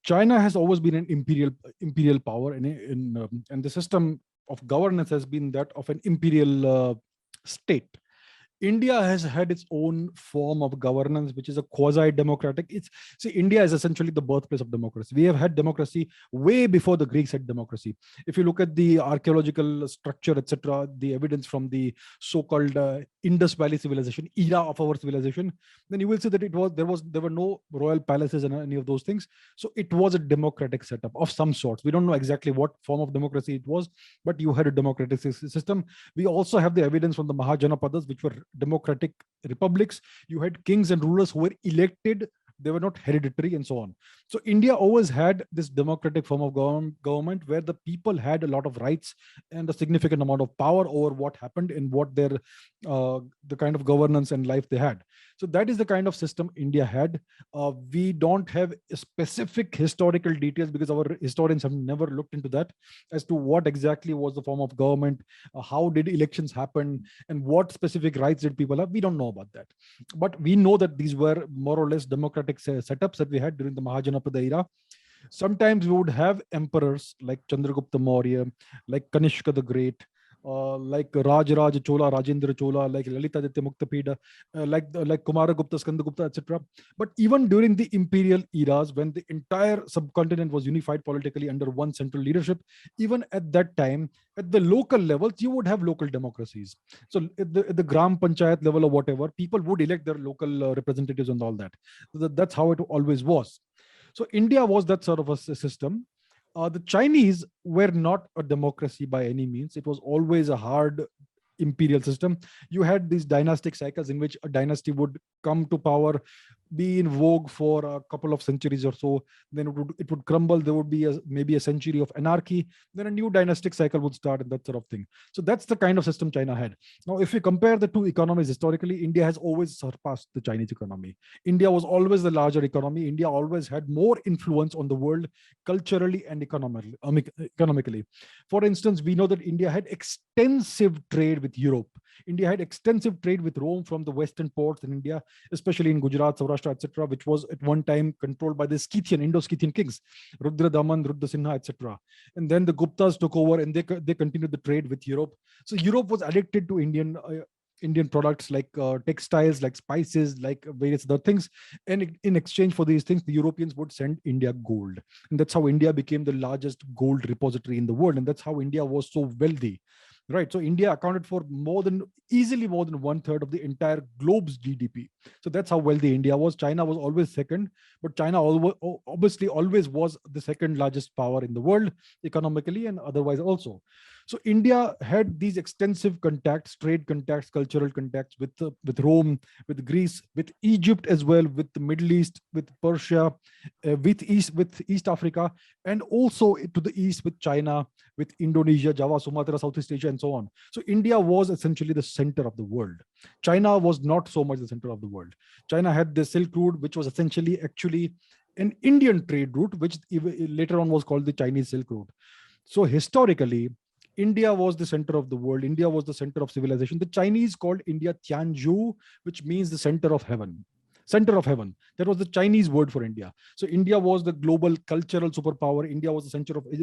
China has always been an imperial power, and the system of governance has been that of an imperial state. India has had its own form of governance, which is a quasi-democratic. India is essentially the birthplace of democracy. We have had democracy way before the Greeks had democracy. If you look at the archaeological structure, etc., the evidence from the so-called Indus Valley civilization era of our civilization, then you will see that there were no royal palaces and any of those things. So it was a democratic setup of some sort. We don't know exactly what form of democracy it was, but you had a democratic system. We also have the evidence from the Mahajanapadas, which were democratic republics. You had kings and rulers who were elected, they were not hereditary, and so on. So India always had this democratic form of government where the people had a lot of rights and a significant amount of power over what happened and what the kind of governance and life they had. So that is the kind of system India had. We don't have specific historical details because our historians have never looked into that as to what exactly was the form of government, how did elections happen, and what specific rights did people have. We don't know about that. But we know that these were more or less democratic setups that we had during the Mahajanapada era. Sometimes we would have emperors like Chandragupta Maurya, like Kanishka the Great, like Rajaraja Chola, Rajendra Chola, like Lalitaditya Muktapida, like Kumaragupta, Skandagupta, etc. But even during the imperial eras, when the entire subcontinent was unified politically under one central leadership, even at that time, at the local levels, you would have local democracies. So at the Gram Panchayat level or whatever, people would elect their local representatives and all that. So that's how it always was. So India was that sort of a system. The Chinese were not a democracy by any means. It was always a hard imperial system. You had these dynastic cycles in which a dynasty would come to power, be in vogue for a couple of centuries or so, then it would crumble. There would be maybe a century of anarchy, then a new dynastic cycle would start, and that sort of thing. So that's the kind of system China had. Now, if we compare the two economies historically, India has always surpassed the Chinese economy. India was always the larger economy. India always had more influence on the world culturally and economically. For instance, we know that India had extensive trade with Europe. India had extensive trade with Rome from the western ports in India, especially in Gujarat, Saurashtra, etc., which was at one time controlled by the Indo-Scythian kings, Rudra Daman, Rudra Sinha, etc. And then the Guptas took over and they continued the trade with Europe. So Europe was addicted to Indian products like textiles, like spices, like various other things. And in exchange for these things, the Europeans would send India gold. And that's how India became the largest gold repository in the world. And that's how India was so wealthy. Right. So India accounted for easily more than 1/3 of the entire globe's GDP. So that's how wealthy India was. China was always second, but China obviously always was the second largest power in the world, economically and otherwise also. So India had these extensive contacts, trade contacts, cultural contacts with Rome, with Greece, with Egypt as well, with the Middle East, with Persia, with East Africa, and also to the east with China, with Indonesia, Java, Sumatra, Southeast Asia, and so on. So India was essentially the center of the world. China was not so much the center of the world. China had the Silk Route, which was essentially actually an Indian trade route, which later on was called the Chinese Silk Route. So historically, India was the center of the world. India was the center of civilization. The Chinese called India Tianzhu, which means the center of heaven. Center of heaven. That was the Chinese word for India. So India was the global cultural superpower. India was the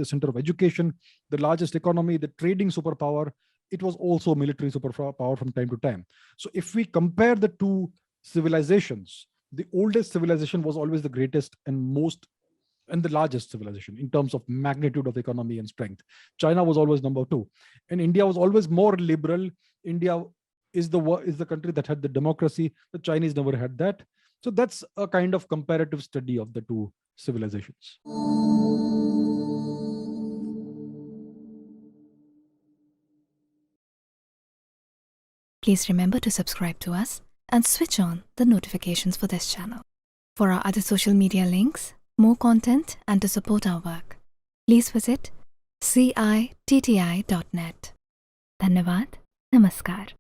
center of education, the largest economy, the trading superpower. It was also military superpower from time to time. So if we compare the two civilizations, the oldest civilization was always the greatest and the largest civilization in terms of magnitude of economy and strength. China was always number 2, and India was always more liberal. India is the country that had the democracy. The Chinese never had that. So that's a kind of comparative study of the two civilizations. Please remember to subscribe to us and switch on the notifications for this channel. For our other social media links, more content, and to support our work, please visit citti.net. Dhanyavad. Namaskar.